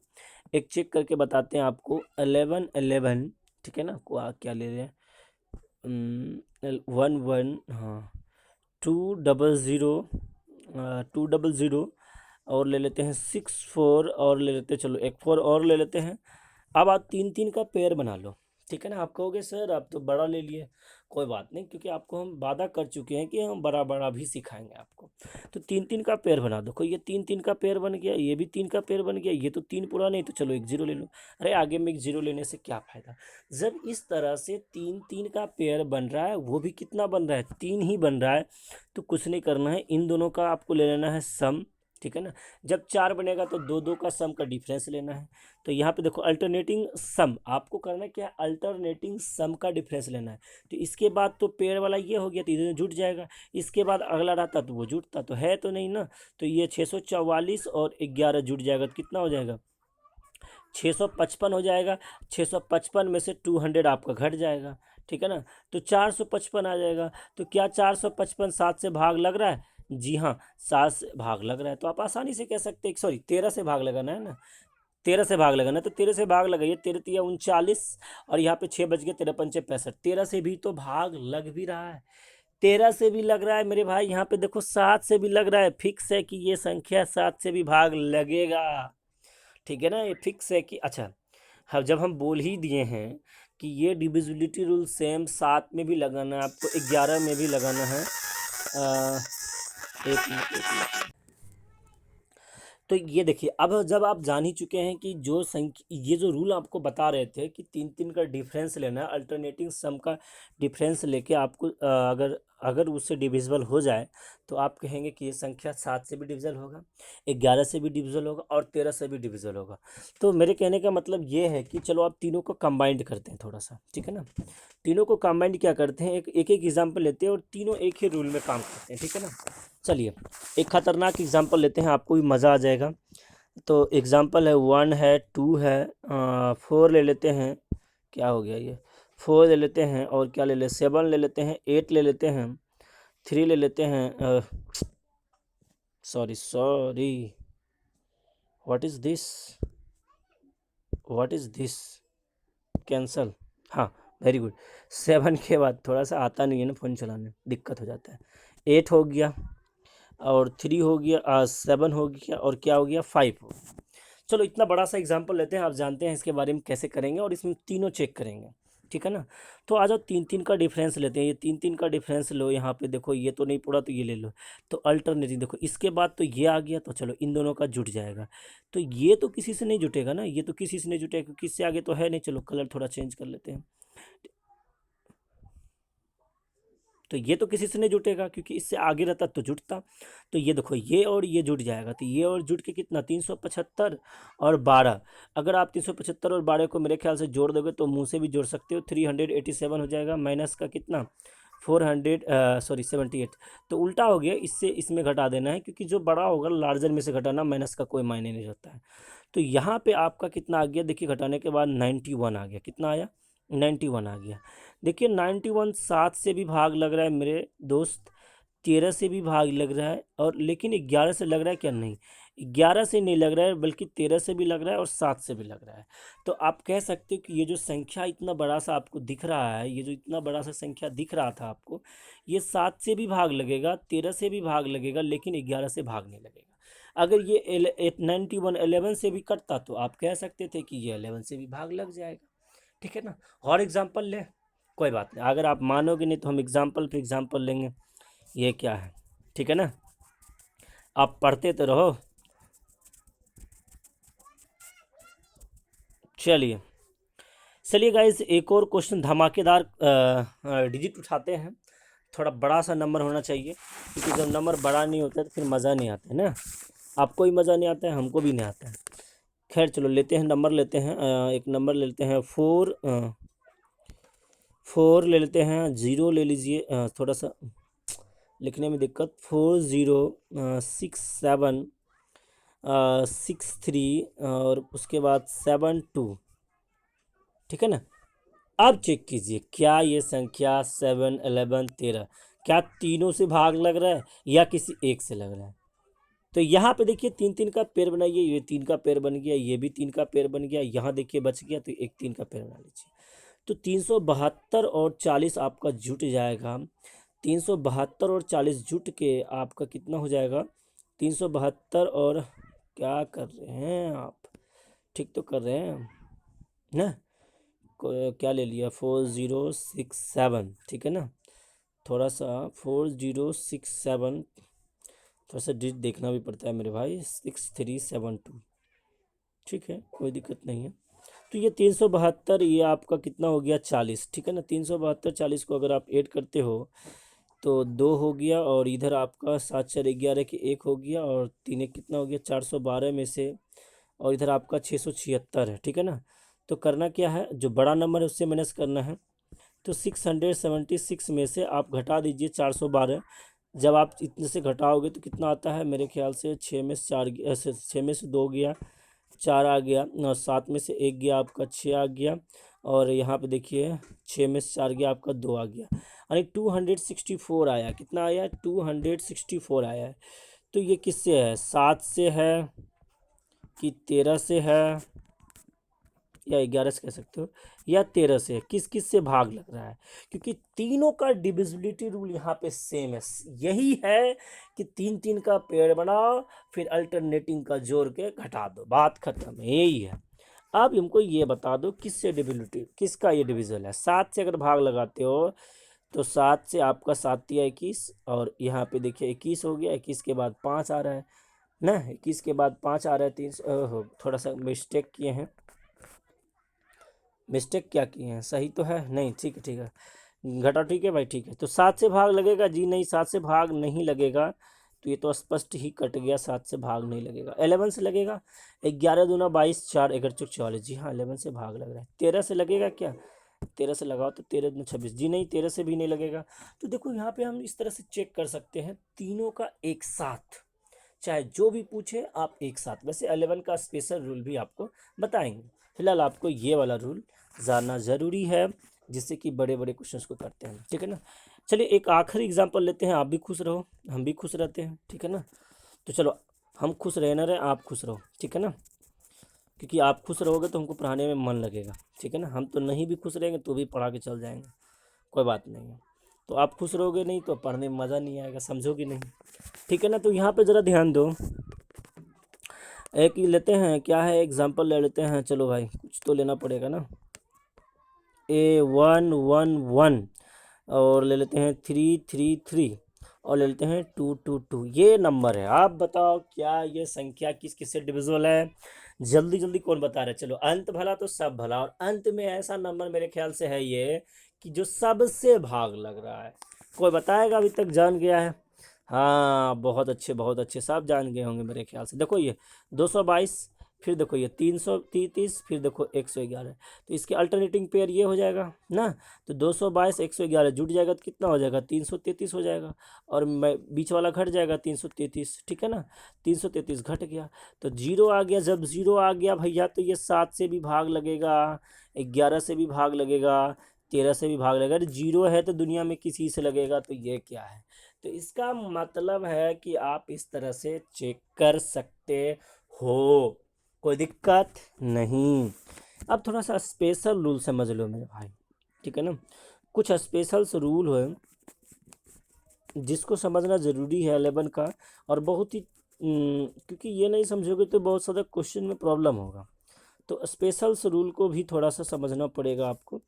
[SPEAKER 1] एक चेक करके बताते हैं आपको। 11 11, ठीक है ना, को क्या ले रहे हैं, 11, हाँ, 200, 200, और ले लेते हैं 64, और ले लेते हैं, चलो एक 4 और ले लेते हैं। अब आप 3 का पेयर बना लो, ठीक है ना। आप कहोगे सर आप तो बड़ा ले लिए, कोई बात नहीं, क्योंकि आपको हम वादा कर चुके हैं कि हम बड़ा बड़ा भी सिखाएंगे आपको। तो 3 का पेयर बना दो। कोई ये 3 का पेयर बन गया, ये भी 3 का पेयर बन गया, ये तो 3 पूरा नहीं, तो चलो एक जीरो ले लो। अरे आगे में एक जीरो लेने से क्या फ़ायदा? जब इस तरह से 3 का पेयर बन रहा है, वो भी कितना बन रहा है, 3 ही बन रहा है, तो कुछ नहीं करना है, इन दोनों का आपको ले लेना है सम, ठीक है ना। जब 4 बनेगा तो 2 का सम का डिफरेंस लेना है। तो यहाँ पे देखो अल्टरनेटिंग सम आपको करना क्या है, अल्टरनेटिंग सम का डिफरेंस लेना है। तो इसके बाद तो पेयर वाला ये हो गया, तो इधर जुट जाएगा। इसके बाद अगला रहता तो वो जुटता तो है तो नहीं ना। तो ये 644 और 11 जुट जाएगा तो कितना हो जाएगा, 655 हो जाएगा। 655 में से 200 आपका घट जाएगा, ठीक है ना। तो 455 आ जाएगा। तो क्या 455 7 से भाग लग रहा है? जी हाँ, 7 से भाग लग रहा है। तो आप आसानी से कह सकते हैं, सॉरी 13 से भाग लगाना है ना, 13 से भाग लगाना, तो 13 से भाग लगाइए, 13 तिया 39, और यहाँ पे 6 बच गए, 13 पंचे 65, 13 से भी तो भाग लग भी रहा है, 13 से भी लग रहा है मेरे भाई। यहाँ पे देखो 7 से भी लग रहा है, फिक्स है कि ये संख्या 7 से भी भाग लगेगा, ठीक है ना, ये फिक्स है कि अच्छा। हाँ, जब हम बोल ही दिए हैं कि ये डिविजिबिलिटी रूल सेम 7 में भी लगाना है आपको, 11 में भी लगाना है। एक मिनट, तो ये देखिए, अब जब आप जान ही चुके हैं कि जो संख्या, ये जो रूल आपको बता रहे थे कि 3 का डिफरेंस लेना है, अल्टरनेटिंग सम का डिफरेंस लेके आपको अगर अगर उससे डिविजिबल हो जाए तो आप कहेंगे कि ये संख्या 7 से भी डिविजल होगा, 11 से भी डिविजल होगा, और 13 से भी डिविजल होगा। तो मेरे कहने का मतलब ये है कि चलो आप तीनों को कंबाइंड करते हैं थोड़ा सा, ठीक है ना। तीनों को कंबाइंड क्या करते हैं, एक एक एग्जाम्पल लेते हैं और तीनों एक ही रूल में काम करते हैं, ठीक है ना। चलिए एक खतरनाक एग्जाम्पल लेते हैं, आपको भी मज़ा आ जाएगा। तो एग्जाम्पल है 1 है, 2 है, 4 ले लेते हैं, क्या हो गया ये, 4 ले लेते हैं, और क्या ले ले, 7 ले लेते हैं, 8 ले लेते हैं, 3 ले लेते हैं, sorry sorry, what is this, what is this, cancel, हाँ, वेरी गुड। 7 के बाद थोड़ा सा आता नहीं है ना फ़ोन चलाने, दिक्कत हो जाता है। 8 हो गया, और 3 हो गया, 7 हो गया, और क्या हो गया, 5 हो गया। चलो इतना बड़ा सा एग्जाम्पल लेते हैं, आप जानते हैं इसके बारे में कैसे करेंगे, और इसमें तीनों चेक करेंगे, ठीक है ना। तो आ जाओ 3 का डिफरेंस लेते हैं। ये 3 का डिफरेंस लो, यहाँ पे देखो ये तो नहीं पड़ा तो ये ले लो। तो अल्टरनेटिव देखो, इसके बाद तो ये आ गया, तो चलो इन दोनों का जुट जाएगा। तो ये तो किसी से नहीं जुटेगा ना, ये तो किसी से नहीं जुटेगा क्योंकि इससे आगे तो है नहीं। चलो कलर थोड़ा चेंज कर लेते हैं। तो ये तो किसी से नहीं जुटेगा क्योंकि इससे आगे रहता तो जुटता। तो ये देखो, ये और ये जुट जाएगा, तो ये और जुट के कितना, 375 और 12। अगर आप 375 और 12 को मेरे ख्याल से जोड़ दोगे तो मुंह से भी जोड़ सकते हो, 387 हो जाएगा, माइनस का कितना, 400, सॉरी 78। तो उल्टा हो गया, इससे इसमें घटा देना है, क्योंकि जो बड़ा होगा लार्जर में से घटाना, माइनस का कोई मायने नहीं रहता है। तो यहाँ पे आपका कितना आ गया, देखिए घटाने के बाद 91 आ गया, कितना आया, 91 आ गया। देखिए 91 7 से भी भाग लग रहा है मेरे दोस्त, 13 से भी भाग लग रहा है, और लेकिन 11 से लग रहा है क्या? नहीं, 11 से नहीं लग रहा है, बल्कि 13 से भी लग रहा है और 7 से भी लग रहा है। तो आप कह सकते हो कि ये जो संख्या इतना बड़ा सा आपको दिख रहा है, ये जो इतना बड़ा सा संख्या दिख रहा था आपको, ये 7 से भी भाग लगेगा, 13 से भी भाग लगेगा, लेकिन 11 से भाग नहीं लगेगा। अगर ये 91 11 से भी कटता तो आप कह सकते थे कि ये 11 से भी भाग लग जाएगा। ठीक है ना। और एग्जाम्पल ले, कोई बात नहीं, अगर आप मानोगे नहीं तो हम एग्जाम्पल पे एग्जाम्पल लेंगे। ये क्या है? ठीक है ना, आप पढ़ते तो रहो। चलिए चलिए गाइस, एक और क्वेश्चन धमाकेदार डिजिट उठाते हैं। थोड़ा बड़ा सा नंबर होना चाहिए, क्योंकि जब नंबर बड़ा नहीं होता है तो फिर मज़ा नहीं आता है ना। आपको भी मज़ा नहीं आता है, हमको भी नहीं आता है। खैर चलो लेते हैं नंबर, लेते हैं एक नंबर ले लेते हैं, 4 ले लेते हैं, 0 ले लीजिए, थोड़ा सा लिखने में दिक्कत, 406763 और उसके बाद 72। ठीक है ना। अब चेक कीजिए, क्या ये संख्या 7 11 13 क्या तीनों से भाग लग रहा है या किसी एक से लग रहा है? तो यहाँ पे देखिए 3 3 का पेड़ बनाइए, ये 3 का पेड़ बन गया, ये भी 3 का पेड़ बन गया, यहाँ देखिए बच गया, तो एक 3 का पेड़ बना लीजिए। तो 372 और 40 आपका जुट जाएगा। 372 और 40 जुट के आपका कितना हो जाएगा? 372 और, क्या कर रहे हैं आप? ठीक तो कर रहे हैं ना? क्या ले लिया? 4067, ठीक है ना। थोड़ा सा 4067, थोड़ा सा डिजिट देखना भी पड़ता है मेरे भाई, 6372। ठीक है, कोई दिक्कत नहीं है। तो ये 372, ये आपका कितना हो गया? 40। ठीक है ना। 372 40 को अगर आप ऐड करते हो तो 2 हो गया, और इधर आपका 7 4 11 के 1 हो गया, और 3 1 कितना हो गया? 412 में से, और इधर आपका 676 है। ठीक है ना। तो करना क्या है, जो बड़ा नंबर है उससे माइनस करना है। तो 676 में से आप घटा दीजिए 412। जब आप इतने से घटाओगे तो कितना आता है? मेरे ख्याल से 6 में से 4 ऐसे, 6 में से 2 गया, 4 आ गया, और 7 में से 1 गया आपका, 6 आ गया, और यहाँ पे देखिए 6 में से 4 गया आपका, 2 आ गया, यानी 264 आया। कितना आया? 264 आया है। तो ये किससे है? 7 से है कि 13 से है, या 11 से कह सकते हो, या 13 से है? किस किस से भाग लग रहा है? क्योंकि तीनों का डिविजिबिलिटी रूल यहाँ पे सेम है। यही है कि 3 3 का पेड़ बनाओ, फिर अल्टरनेटिंग का जोड़ के घटा दो, बात खत्म है, यही है। अब हमको ये बता दो किससे डिविजिबिलिटी, किसका ये डिविजल है? 7 से अगर भाग लगाते हो तो 7 से आपका 7 या 21, और यहाँ पे देखिए 21 हो गया, 21 के बाद 5 आ रहा है ना, 21 के बाद 5 आ रहा है। 3, थोड़ा सा मिस्टेक किए हैं, मिस्टेक क्या किए हैं? सही तो है? नहीं, ठीक है ठीक है, घटाओ, ठीक है भाई, ठीक है। तो 7 से भाग लगेगा? जी नहीं, 7 से भाग नहीं लगेगा। तो ये तो स्पष्ट ही कट गया, 7 से भाग नहीं लगेगा। 11 से लगेगा? 11 दूना 22, 4 11 चौक 44, जी हाँ 11 से भाग लग रहा है। 13 से लगेगा क्या? 13 से लगाओ तो 13 दूना 26, जी नहीं 13 से भी नहीं लगेगा। तो देखो यहाँ पे हम इस तरह से चेक कर सकते हैं तीनों का एक साथ, चाहे जो भी पूछे आप एक साथ। वैसे 11 का स्पेशल रूल भी आपको बताएंगे, फिलहाल आपको ये वाला रूल जानना ज़रूरी है, जिससे कि बड़े बड़े क्वेश्चंस को करते हैं। ठीक है ना। चलिए एक आखिरी एग्जांपल लेते हैं, आप भी खुश रहो, हम भी खुश रहते हैं। ठीक है ना। तो चलो, हम खुश रहे ना रहे, आप खुश रहो। ठीक है ना, क्योंकि आप खुश रहोगे तो हमको पढ़ाने में मन लगेगा। ठीक है ना। हम तो नहीं भी खुश रहेंगे तो भी पढ़ा के चल जाएंगे, कोई बात नहीं है। तो आप खुश रहोगे नहीं तो पढ़ने में मज़ा नहीं आएगा, समझोगे नहीं। ठीक है ना। तो यहाँ पे ज़रा ध्यान दो, एक ही लेते हैं, क्या है, एग्जांपल ले लेते हैं। चलो भाई, कुछ तो लेना पड़ेगा ना। A111, और ले लेते हैं 333, और ले लेते हैं 222। ये नंबर है। आप बताओ क्या ये संख्या किस किस से डिविजिबल है? जल्दी जल्दी कौन बता रहा है? चलो, अंत भला तो सब भला, और अंत में ऐसा नंबर मेरे ख्याल से है ये कि जो सबसे भाग लग रहा है। कोई बताएगा अभी तक जान गया है? हाँ, बहुत अच्छे बहुत अच्छे, सब जान गए होंगे मेरे ख्याल से। देखो ये 222, फिर देखो ये 333, फिर देखो 111, तो इसके अल्टरनेटिंग पेयर ये हो जाएगा ना। तो 222 111 जुट जाएगा तो कितना हो जाएगा, 333 हो जाएगा। और मैं बीच वाला घट जाएगा 333, ठीक है ना। 333 घट गया तो जीरो आ गया। जब जीरो आ गया भैया तो ये 7 से भी भाग लगेगा, 11 से भी भाग लगेगा, 13 से भी भाग लगेगा। अरे जीरो है तो दुनिया में किसी से लगेगा, तो ये क्या है। तो इसका मतलब है कि आप इस तरह से चेक कर सकते हो, कोई दिक्कत नहीं। अब थोड़ा सा स्पेशल रूल समझ लो मेरे भाई, ठीक है ना। कुछ स्पेशल रूल है जिसको समझना ज़रूरी है 11 का, और बहुत ही क्योंकि ये नहीं समझोगे तो बहुत सारे क्वेश्चन में प्रॉब्लम होगा। तो स्पेशल रूल को भी थोड़ा सा समझना पड़ेगा आपको,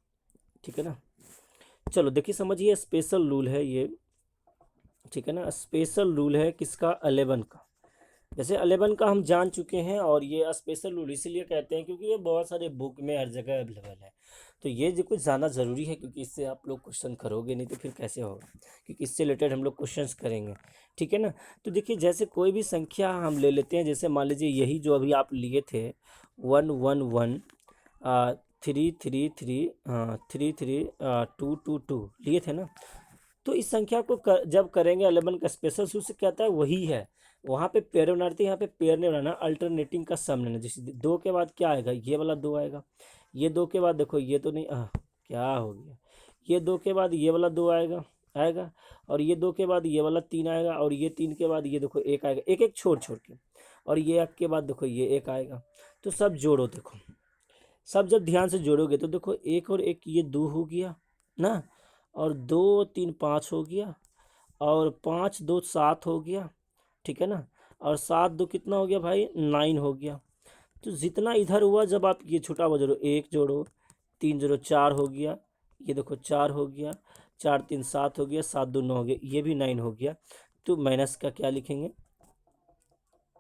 [SPEAKER 1] ठीक है ना। चलो देखिए समझिए, स्पेशल रूल है ये, ठीक है ना। स्पेशल रूल है किसका, 11 का। जैसे 11 का हम जान चुके हैं, और ये स्पेशल रूल इसलिए कहते हैं क्योंकि ये बहुत सारे बुक में हर जगह अवेलेबल है। तो ये जो कुछ जानना ज़रूरी है, क्योंकि इससे आप लोग क्वेश्चन करोगे नहीं तो फिर कैसे होगा, क्योंकि इससे रिलेटेड हम लोग क्वेश्चंस करेंगे, ठीक है ना। तो देखिए जैसे कोई भी संख्या हम ले लेते हैं, जैसे मान लीजिए यही जो अभी आप लिए थे 111 333 33 222 लिए थे ना। तो इस संख्या को जब करेंगे 11 का स्पेशल सूत्र से कहता है वही है, वहाँ पे पेयर बनाते हैं, यहाँ पे पेयर नहीं बनाना, अल्टरनेटिंग का सम लेना। जैसे दो के बाद क्या आएगा, ये वाला दो आएगा। ये दो के बाद देखो ये तो नहीं, क्या हो गया, ये दो के बाद ये वाला दो आएगा आएगा, और ये दो के बाद ये वाला तीन आएगा, और ये तीन के बाद ये देखो एक आएगा, एक एक छोड़ छोड़ के, और ये एक के बाद देखो ये एक आएगा। तो सब जोड़ो, देखो सब जब ध्यान से जोड़ोगे तो देखो एक और एक ये दो हो गया ना, और दो तीन पाँच हो गया, और पाँच दो सात हो गया, ठीक है ना। और सात दो कितना हो गया भाई, 9 हो गया। तो जितना इधर हुआ, जब आप ये छोटा जोड़ो, एक जोड़ो, तीन जोड़ो, 4 हो गया, ये देखो 4 हो गया, 4 3 7 हो गया, 7 2 9 हो गया, ये भी 9 हो गया। तो माइनस का क्या लिखेंगे,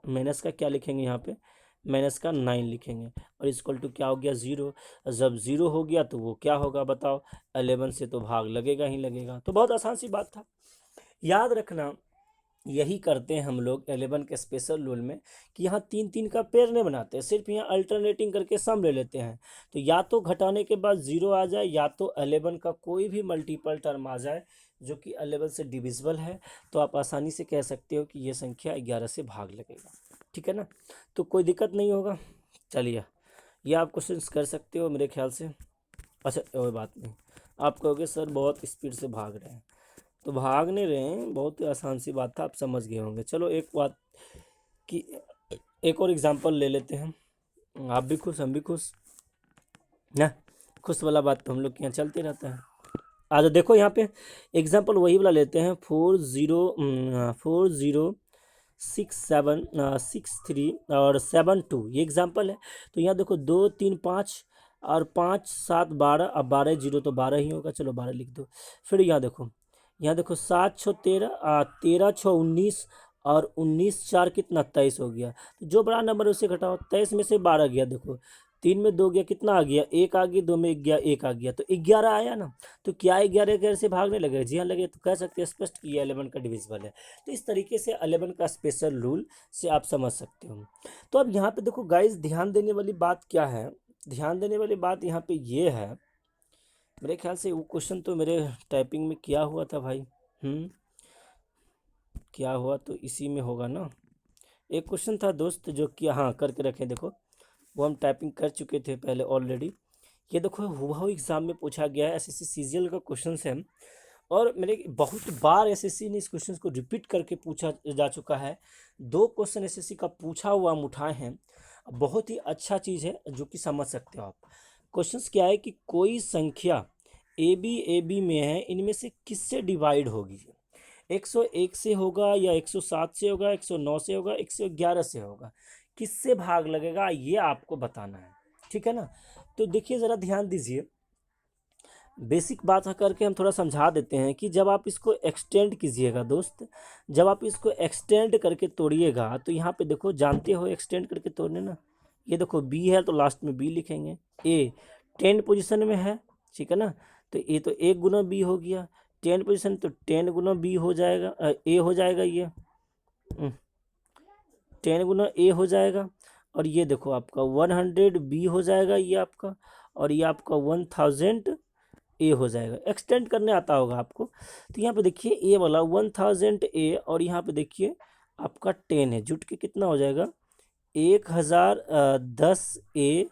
[SPEAKER 1] माइनस का क्या लिखेंगे यहाँ पे, माइनस का 9 लिखेंगे, और इक्वल टू क्या हो गया, 0। जब 0 हो गया तो वो क्या होगा बताओ, 11 से तो भाग लगेगा ही लगेगा। तो बहुत आसान सी बात था, याद रखना। यही करते हैं हम लोग 11 के स्पेशल रूल में, कि यहाँ 3 3 का पेयर नहीं बनाते, सिर्फ यहाँ अल्टरनेटिंग करके सम ले लेते हैं। तो या तो घटाने के बाद 0 आ जाए, या तो 11 का कोई भी मल्टीपल टर्म आ जाए जो कि 11 से डिविजिबल है, तो आप आसानी से कह सकते हो कि ये संख्या 11 से भाग लगेगा, ठीक है ना। तो कोई दिक्कत नहीं होगा। चलिए, ये आप क्वेश्चन कर सकते हो मेरे ख्याल से। अच्छा कोई बात नहीं, आप कहोगे सर बहुत स्पीड से भाग रहे हैं, तो भाग नहीं रहे हैं, बहुत ही आसान सी बात था, आप समझ गए होंगे। चलो एक बात कि एक और एग्जांपल ले लेते हैं, आप भी खुश हम भी खुश ना। खुश वाला बात तो हम लोग के यहाँ चलते रहता है। आज देखो यहाँ पे एग्जांपल वही वाला लेते हैं, 4063 और 72, ये एग्जांपल है। तो यहाँ देखो 2 3 5 और 5 7 12, अब 12 जीरो तो 12 ही होगा, चलो 12 लिख दो। फिर यहाँ देखो 7 6 13, 13 6 19, और 19 4 कितना 23 हो गया। तो जो बड़ा नंबर है उसे घटाओ, 23 में से 12 गया, देखो 3 में 2 गया, कितना आ गया, एक आ गया, 2 में 1 गया, 1 आ गया, तो 11 आया ना। तो क्या 11 से भागने लगे, जी हाँ लगे, तो कह सकते हैं स्पष्ट कि ये 11 का डिविजिबल है। तो इस तरीके से 11 का स्पेशल रूल से आप समझ सकते हो। तो अब यहाँ पे देखो गाइज, ध्यान देने वाली बात क्या है, ध्यान देने वाली बात यहाँ पे ये है, मेरे ख्याल से वो क्वेश्चन तो मेरे टाइपिंग में किया हुआ था भाई, क्या हुआ तो इसी में होगा ना। एक क्वेश्चन था दोस्त जो कि हाँ करके रखे, देखो वो हम टाइपिंग कर चुके थे पहले ऑलरेडी। ये देखो हुआ एग्जाम में पूछा गया है, एसएससी सीजीएल का क्वेश्चन है, और मेरे बहुत बार एसएससी ने इस क्वेश्चन को रिपीट करके पूछा जा चुका है। 2 क्वेश्चन एसएससी का पूछा हुआ हम उठाए हैं, बहुत ही अच्छा चीज़ है जो कि समझ सकते हो आप। क्वेश्चन क्या है कि कोई संख्या ए बी में है, इनमें से किससे डिवाइड होगी, 101 से होगा, या 107 से होगा, 109 से होगा, 111 से होगा, किससे भाग लगेगा ये आपको बताना है, ठीक है ना। तो देखिए ज़रा ध्यान दीजिए, बेसिक बात करके हम थोड़ा समझा देते हैं कि जब आप इसको एक्सटेंड कीजिएगा दोस्त, जब आप इसको एक्सटेंड करके तोड़िएगा, तो यहाँ पे देखो जानते हो एक्सटेंड करके तोड़ने ना, ये देखो बी है तो लास्ट में बी लिखेंगे, ए 10 पोजीशन में है, ठीक है ना। तो ये तो 1 गुना बी हो गया, 10 पोजीशन तो 10 गुना बी हो जाएगा, ए हो जाएगा, ये 10 गुना ए हो जाएगा। और ये देखो आपका 100 बी हो जाएगा ये आपका, और ये आपका 1000 ए हो जाएगा। एक्सटेंड करने आता होगा आपको। तो यहाँ पे देखिए ए वाला 1000 ए, और यहाँ पे देखिए आपका 10 है, जुट के कितना हो जाएगा 1010 ए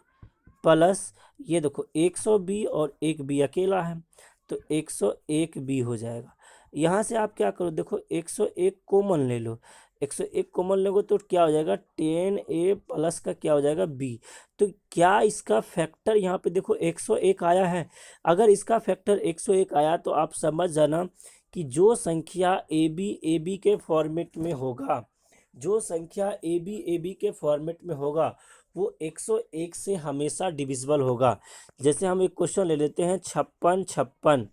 [SPEAKER 1] प्लस ये देखो 100 बी, और एक बी अकेला है तो 101 बी हो जाएगा। यहाँ से आप क्या करो, देखो 101 कॉमन ले लो, 101 कॉमन लोगे तो क्या हो जाएगा 10 ए प्लस का क्या हो जाएगा बी। तो क्या इसका फैक्टर यहाँ पे देखो 101 आया है। अगर इसका फैक्टर 101 आया तो आप समझ जाना कि जो संख्या ए बी के फॉर्मेट में होगा, जो संख्या ए बी के फॉर्मेट में होगा वो 101 से हमेशा डिविजिबल होगा। जैसे हम एक क्वेश्चन ले लेते हैं 56 56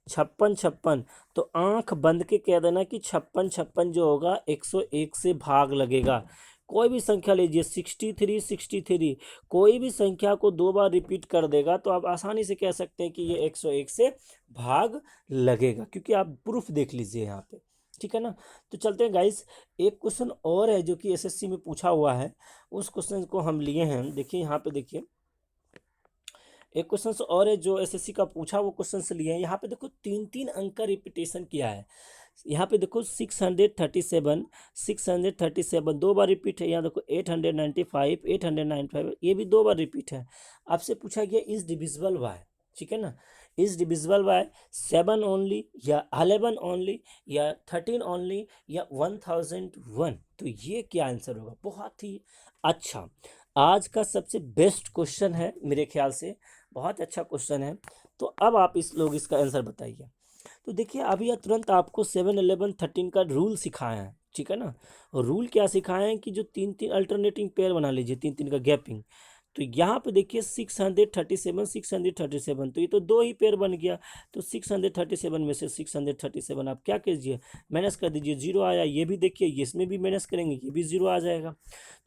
[SPEAKER 1] 56 56, तो आंख बंद के कह देना कि 56 56 जो होगा 101 से भाग लगेगा। कोई भी संख्या लीजिए 63 63, कोई भी संख्या को 2 बार रिपीट कर देगा तो आप आसानी से कह सकते हैं कि ये 101 से भाग लगेगा, क्योंकि आप प्रूफ देख लीजिए यहाँ पे, ठीक है ना। तो चलते हैं गाइस, एक क्वेश्चन और है जो कि एसएससी में पूछा हुआ है, उस क्वेश्चन को हम लिए हैं। देखिए यहाँ पे देखिए एक क्वेश्चन और है जो एसएससी का पूछा, वो क्वेश्चन से लिए हैं। यहाँ पे देखो 3 अंक का रिपीटेशन किया है। यहाँ पे देखो 637 2 बार रिपीट है। यहाँ देखो 895 ये भी 2 बार रिपीट है। आपसे पूछा गया इज डिविजिबल बाय, ठीक है ना, इज डिविजिबल बाय 7 ओनली, या 11 ओनली, या 13 ओनली, या 1001। तो ये क्या आंसर होगा। बहुत ही अच्छा, आज का सबसे बेस्ट क्वेश्चन है मेरे ख्याल से, बहुत अच्छा क्वेश्चन है। तो अब आप इसका आंसर बताइए। तो देखिए अभी यह तुरंत आपको 7 11 13 का रूल सिखाए हैं, ठीक है ना। और रूल क्या सिखाए हैं कि जो 3 अल्टरनेटिंग पेयर बना लीजिए, 3 का गैपिंग। तो यहाँ पे देखिए 637 तो ये तो 2 ही पेयर बन गया। तो 637 में से 637 आप क्या कीजिए, माइनस कर दीजिए, 0 आया। ये भी देखिए ये इसमें भी माइनस करेंगे, ये भी 0 आ जाएगा।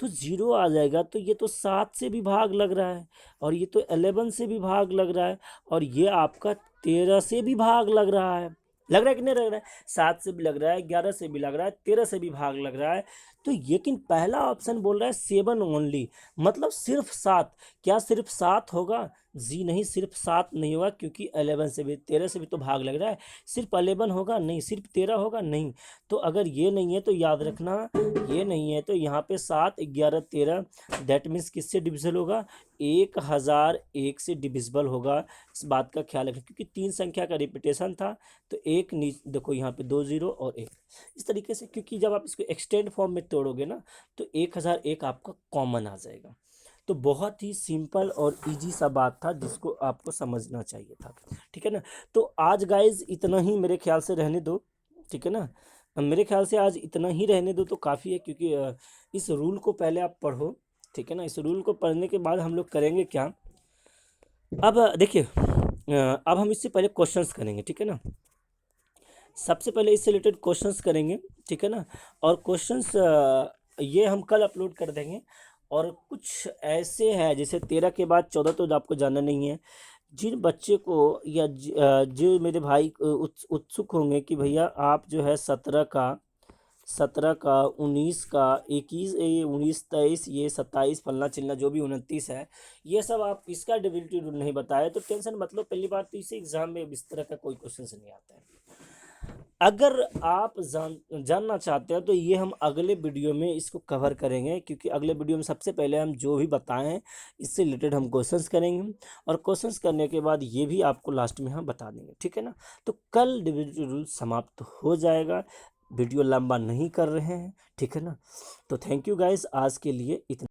[SPEAKER 1] तो 0 आ जाएगा तो ये तो 7 से भी भाग लग रहा है, और ये तो 11 से भी भाग लग रहा है, और ये आपका 13 से भी भाग लग रहा है। लग रहा है कि नहीं लग रहा है, 7 से भी लग रहा है, 11 से भी लग रहा है, 13 से भी भाग लग रहा है। तो लेकिन पहला ऑप्शन बोल रहा है 7 ओनली, मतलब सिर्फ 7। क्या सिर्फ 7 होगा? जी नहीं, सिर्फ 7 नहीं होगा, क्योंकि 11 से भी 13 से भी तो भाग लग रहा है। सिर्फ 11 होगा? नहीं। सिर्फ 13 होगा? नहीं। तो अगर ये नहीं है तो याद रखना, ये नहीं है तो यहाँ पे 7 11 13, दैट मीन्स किससे डिविजिबल होगा, 1001 से डिविजिबल होगा। इस बात का ख्याल रखें, क्योंकि 3 संख्या का रिपीटेशन था। तो एक देखो यहाँ पे 2 0 और 1 इस तरीके से, क्योंकि जब आप इसको एक्सटेंड फॉर्म में तोड़ोगे ना तो 1001 आपका कॉमन आ जाएगा। तो बहुत ही सिंपल और इजी सा बात था जिसको आपको समझना चाहिए था, ठीक है ना। तो आज गाइज इतना ही मेरे ख्याल से रहने दो, ठीक है ना। मेरे ख्याल से आज इतना ही रहने दो तो काफ़ी है, क्योंकि इस रूल को पहले आप पढ़ो, ठीक है ना। इस रूल को पढ़ने के बाद हम लोग करेंगे क्या, अब देखिए अब हम इससे पहले क्वेश्चंस करेंगे, ठीक है ना। सबसे पहले इससे रिलेटेड क्वेश्चंस करेंगे, ठीक है ना। और क्वेश्चंस ये हम कल अपलोड कर देंगे। और कुछ ऐसे हैं जैसे 13 के बाद 14 तो आपको जानना नहीं है। जिन बच्चे को या जो मेरे भाई उत्सुक होंगे कि भैया आप जो है 17 का 19 का 21, ये 19 23 ये 27 फलना चिलना जो भी 29 है, ये सब आप इसका डिविजिबिलिटी रूल नहीं बताए तो टेंशन मतलब। पहली बार तो इसे एग्जाम में इस तरह का कोई क्वेश्चन नहीं आता है। अगर आप जानना चाहते हैं तो ये हम अगले वीडियो में इसको कवर करेंगे, क्योंकि अगले वीडियो में सबसे पहले हम जो भी बताएं इससे रिलेटेड हम क्वेश्चंस करेंगे, और क्वेश्चंस करने के बाद ये भी आपको लास्ट में हम बता देंगे, ठीक है ना। तो कल डिविजिबिलिटी रूल समाप्त हो जाएगा, वीडियो लंबा नहीं कर रहे हैं, ठीक है ना। तो थैंक यू गाइस, आज के लिए इतना।